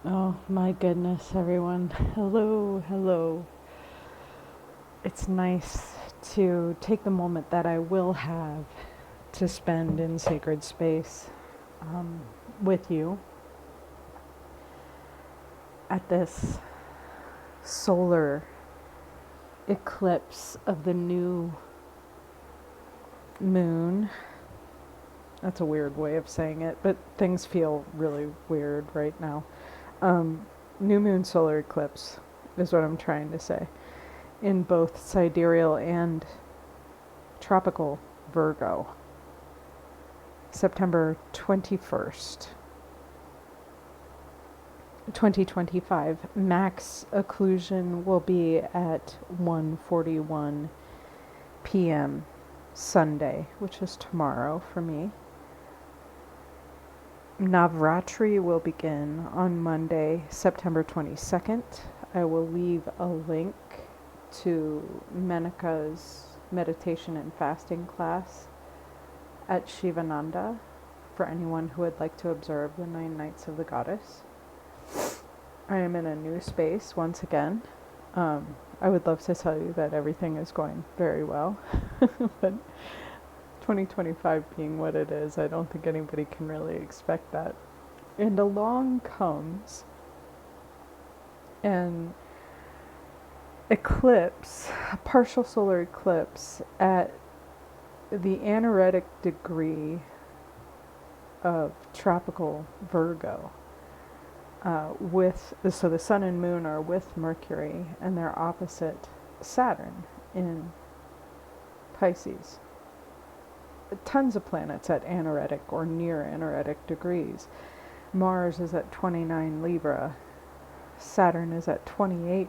Oh my goodness, everyone. Hello, hello. It's nice to take the moment that I will have to spend in sacred space um, with you at this solar eclipse of the new moon. That's a weird way of saying it, but things feel really weird right now. Um, New moon solar eclipse is what I'm trying to say. In both sidereal and tropical Virgo, September 21st, 2025. Max occlusion will be at 1:41 p.m. Sunday, which is tomorrow for me. Navratri will begin on Monday, September 22nd. I will leave a link to Menika's meditation and fasting class at Shivananda for anyone who would like to observe the 9 nights of the goddess. I am in a new space once again. I would love to tell you that everything is going very well, but 2025 being what it is, I don't think anybody can really expect that. And along comes an eclipse, a partial solar eclipse at the anaretic degree of tropical Virgo. So the sun and moon are with Mercury, and they're opposite Saturn in Pisces. Tons of planets at anaretic or near anaretic degrees. Mars is at 29 Libra. Saturn is at 28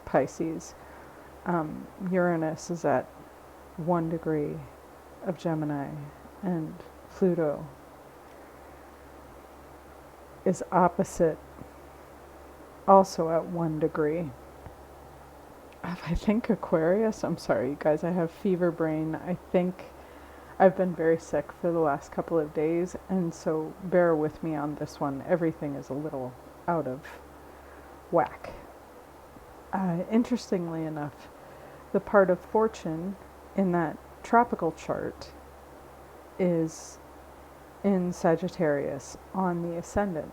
Pisces. Uranus is at 1 degree of Gemini, and Pluto is opposite, also at 1 degree. I think Aquarius, I'm sorry you guys, I have fever brain. I think I've been very sick for the last couple of days, and so bear with me on this one. Everything is a little out of whack. Interestingly enough, the part of fortune in that tropical chart is in Sagittarius on the ascendant.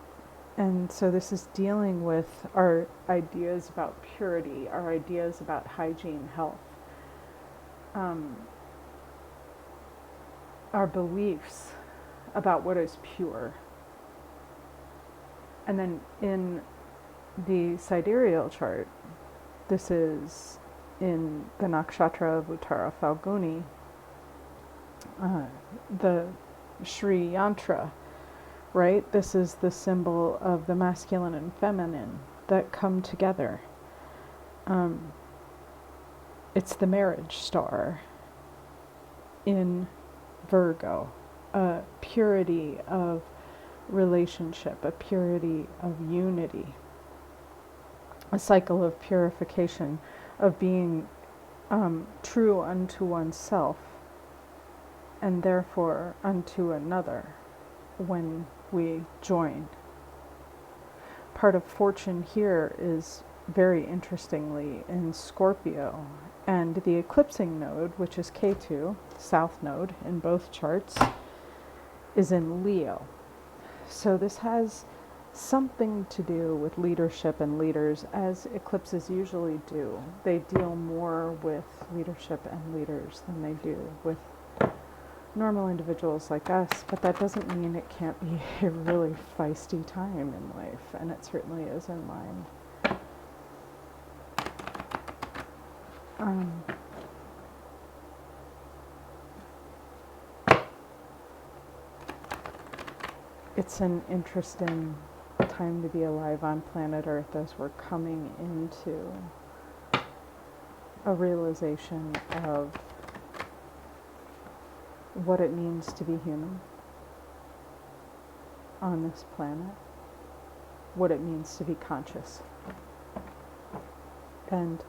And so this is dealing with our ideas about purity, our ideas about hygiene, health, our beliefs about what is pure. And then in the sidereal chart, this is in the nakshatra of Uttara Falguni, the Sri Yantra, right? This is the symbol of the masculine and feminine that come together. It's the marriage star in Virgo, a purity of relationship, a purity of unity, a cycle of purification, of being true unto oneself and therefore unto another when we join. Part of fortune here is very interestingly in Scorpio, and the eclipsing node, which is Ketu, south node in both charts, is in Leo. So this has something to do with leadership and leaders, as eclipses usually do. They deal more with leadership and leaders than they do with normal individuals like us, but that doesn't mean it can't be a really feisty time in life, and it certainly is in mine. It's an interesting time to be alive on planet Earth as we're coming into a realization of what it means to be human on this planet, what it means to be conscious, and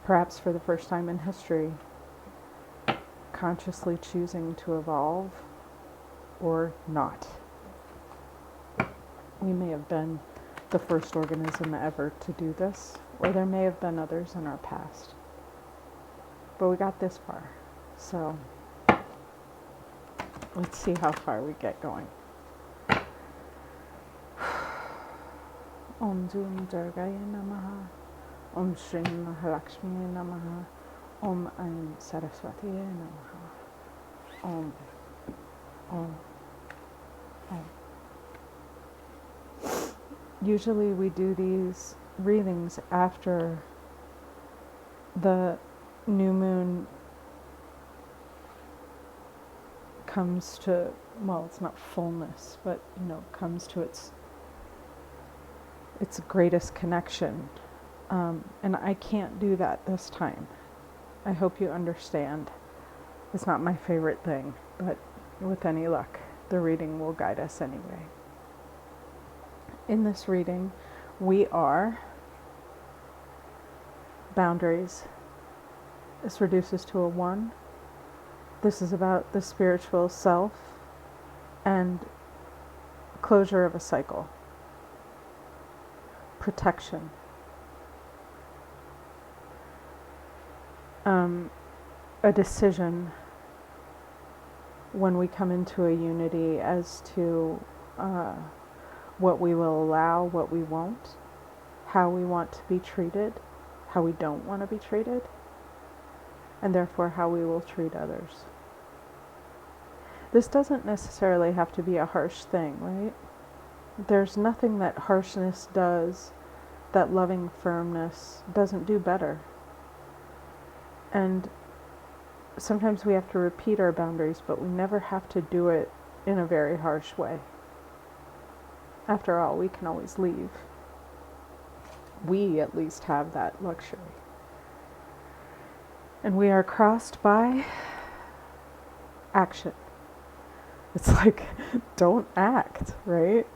perhaps for the first time in history, consciously choosing to evolve or not. We may have been the first organism ever to do this, or there may have been others in our past. But we got this far, so let's see how far we get going. Om Zoom Durgaya Namaha, Om Shri Mahalakshmi Namaha, Om Aim Saraswati Namaha, Om, Om, Om. Usually we do these readings after the new moon comes to, well, it's not fullness, but, comes to its greatest connection. And I can't do that this time. I hope you understand. It's not my favorite thing, but with any luck, the reading will guide us anyway. In this reading, we are boundaries. This reduces to a 1. This is about the spiritual self and closure of a cycle. Protection. A decision when we come into a unity as to what we will allow, what we won't, how we want to be treated, how we don't want to be treated, and therefore how we will treat others. This doesn't necessarily have to be a harsh thing, right? There's nothing that harshness does that loving firmness doesn't do better. And sometimes we have to repeat our boundaries, but we never have to do it in a very harsh way. After all, we can always leave. We at least have that luxury. And we are crossed by action. It's like, don't act, right?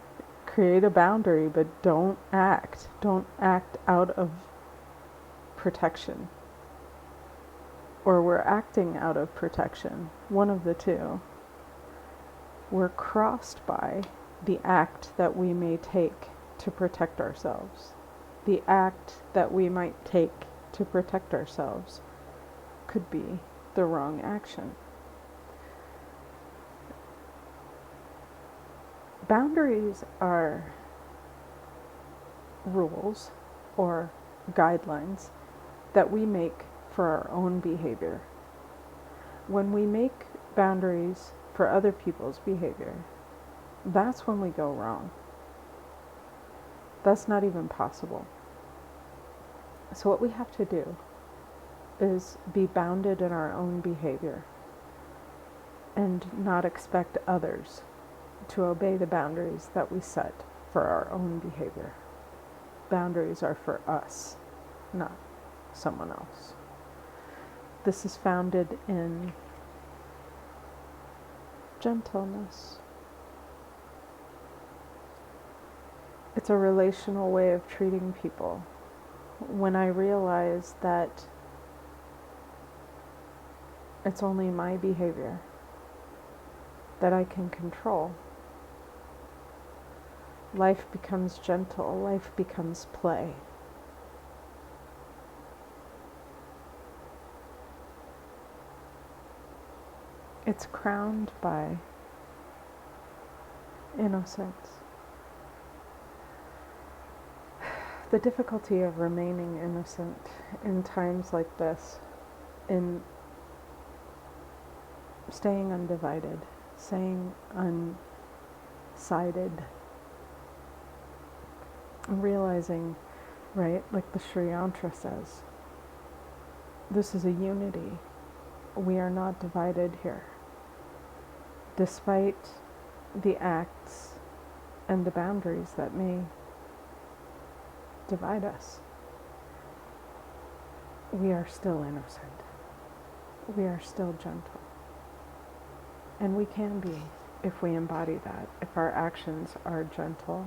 Create a boundary, but don't act. Don't act out of protection. Or we're acting out of protection. One of the two. We're crossed by the act that we may take to protect ourselves. The act that we might take to protect ourselves could be the wrong action. Boundaries are rules or guidelines that we make for our own behavior. When we make boundaries for other people's behavior, that's when we go wrong. That's not even possible. So what we have to do is be bounded in our own behavior and not expect others to obey the boundaries that we set for our own behavior. Boundaries are for us, not someone else. This is founded in gentleness. It's a relational way of treating people. When I realize that it's only my behavior that I can control, life becomes gentle, life becomes play. It's crowned by innocence. The difficulty of remaining innocent in times like this, in staying undivided, staying unsided, and realizing, right, like the Sri Yantra says, this is a unity. We are not divided here. Despite the acts and the boundaries that may divide us, we are still innocent. We are still gentle. And we can be, if we embody that. If our actions are gentle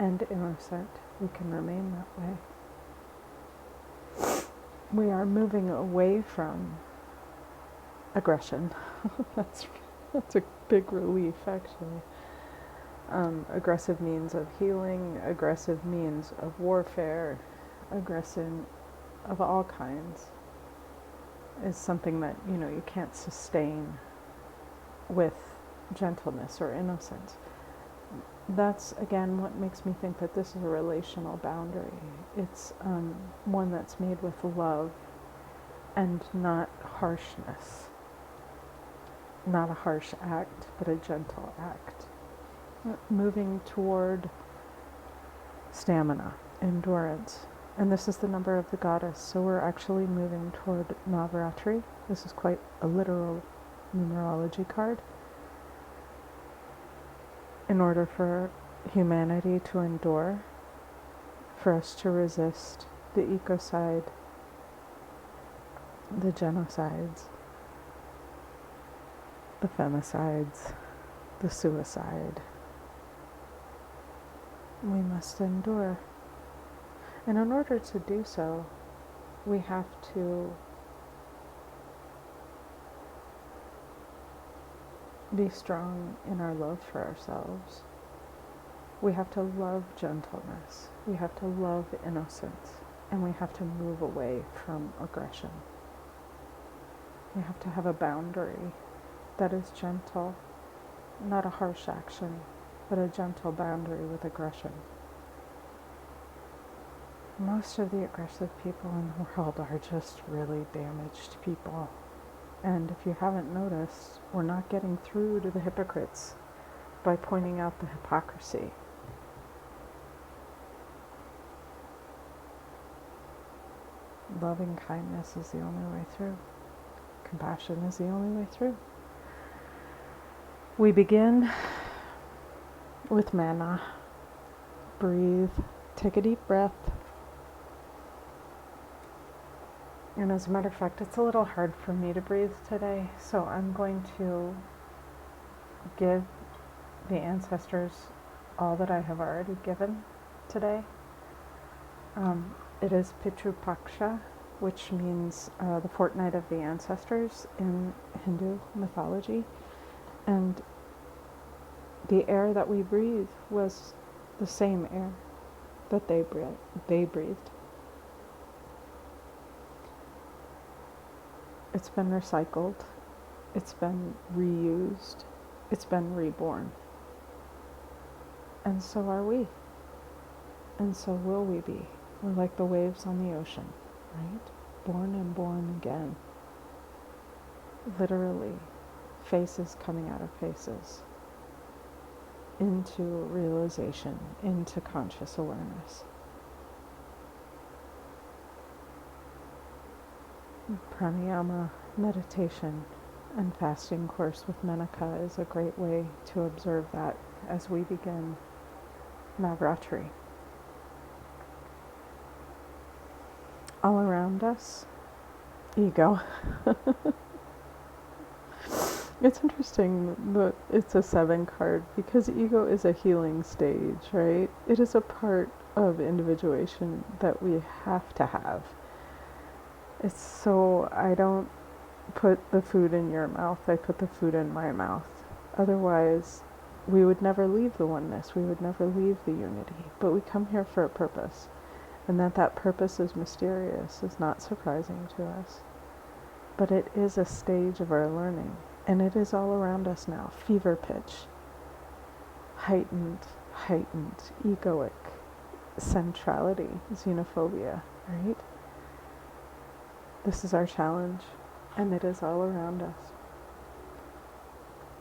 and innocent, we can remain that way. We are moving away from aggression. That's a big relief, actually. aggressive means of healing, aggressive means of warfare, aggression of all kinds is something that, you can't sustain with gentleness or innocence. That's, again, what makes me think that this is a relational boundary. It's one that's made with love and not harshness. Not a harsh act, but a gentle act. Moving toward stamina, endurance. And this is the number of the goddess, so we're actually moving toward Navaratri. This is quite a literal numerology card. In order for humanity to endure, for us to resist the ecocide, the genocides, the femicides, the suicide, we must endure. And in order to do so, we have to be strong in our love for ourselves. We have to love gentleness. We have to love innocence. And we have to move away from aggression. We have to have a boundary that is gentle, not a harsh action, but a gentle boundary with aggression. Most of the aggressive people in the world are just really damaged people. And if you haven't noticed, we're not getting through to the hypocrites by pointing out the hypocrisy. Loving kindness is the only way through. Compassion is the only way through. We begin with manna. Breathe. Take a deep breath. And as a matter of fact, it's a little hard for me to breathe today, so I'm going to give the ancestors all that I have already given today. It is Pitru Paksha, which means the fortnight of the ancestors in Hindu mythology. And the air that we breathe was the same air that they breathed. It's been recycled, it's been reused, it's been reborn. And so are we. And so will we be. We're like the waves on the ocean, right? Born and born again. Literally, faces coming out of faces. Into realization, into conscious awareness. Pranayama, meditation, and fasting course with Menaka is a great way to observe that as we begin Navratri. All around us, ego. It's interesting that it's a 7 card because ego is a healing stage, right? It is a part of individuation that we have to have. It's so I don't put the food in your mouth, I put the food in my mouth. Otherwise, we would never leave the oneness, we would never leave the unity. But we come here for a purpose. And that purpose is mysterious, is not surprising to us. But it is a stage of our learning. And it is all around us now. Fever pitch. Heightened, egoic centrality, xenophobia, right? This is our challenge, and it is all around us.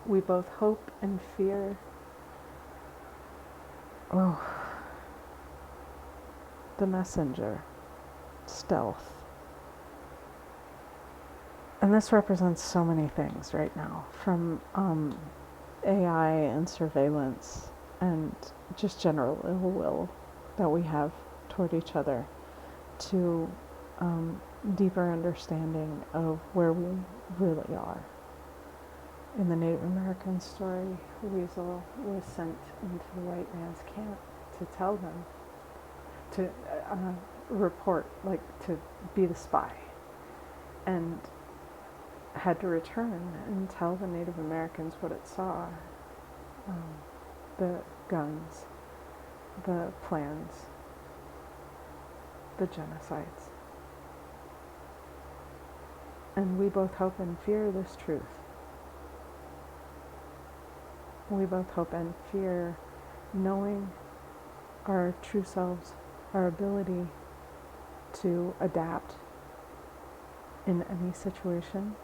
We both hope and fear. Oh, the messenger, stealth. And this represents so many things right now, from AI and surveillance and just general ill will that we have toward each other, to deeper understanding of where we really are. In the Native American story, Weasel was sent into the white man's camp to tell them, to report, like to be the spy, and had to return and tell the Native Americans what it saw. The guns, the plans, the genocides. And we both hope and fear this truth. We both hope and fear knowing our true selves, our ability to adapt in any situation,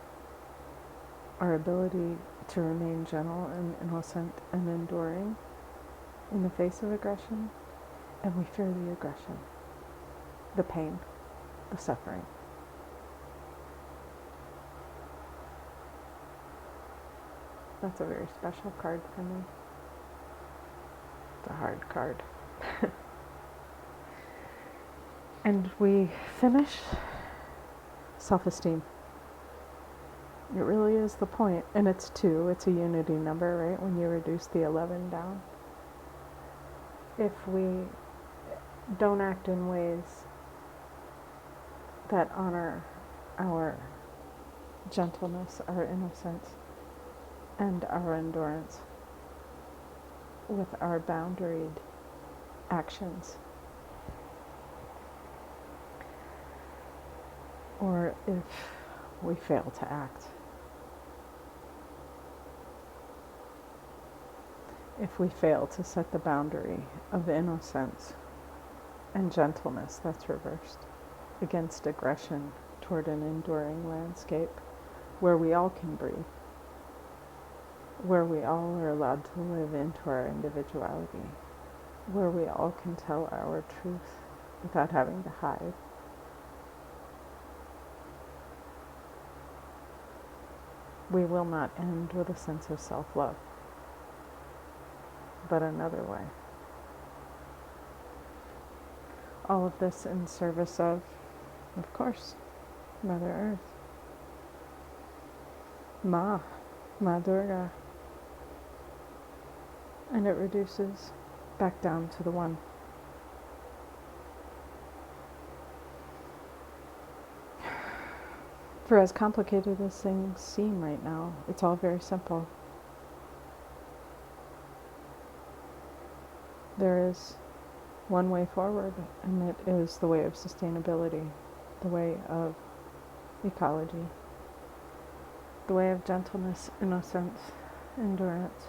our ability to remain gentle and innocent and enduring in the face of aggression, and we fear the aggression, the pain, the suffering. That's a very special card for me. It's a hard card. And we finish self-esteem. It really is the point. And it's 2. It's a unity number, right? When you reduce the 11 down. If we don't act in ways that honor our gentleness, our innocence, and our endurance with our boundaried actions, or if we fail to act, if we fail to set the boundary of innocence and gentleness that's reversed against aggression toward an enduring landscape where we all can breathe, where we all are allowed to live into our individuality, where we all can tell our truth without having to hide. We will not end with a sense of self-love, but another way. All of this in service of course, Mother Earth. Ma Durga. And it reduces back down to the 1. For as complicated as things seem right now, it's all very simple. There is one way forward, and it is the way of sustainability, the way of ecology, the way of gentleness, innocence, endurance,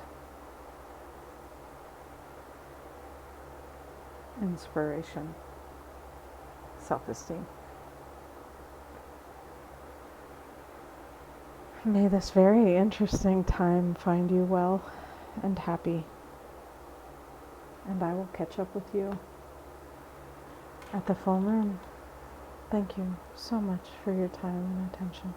inspiration, self-esteem. May this very interesting time find you well and happy. And I will catch up with you at the full moon. Thank you so much for your time and attention.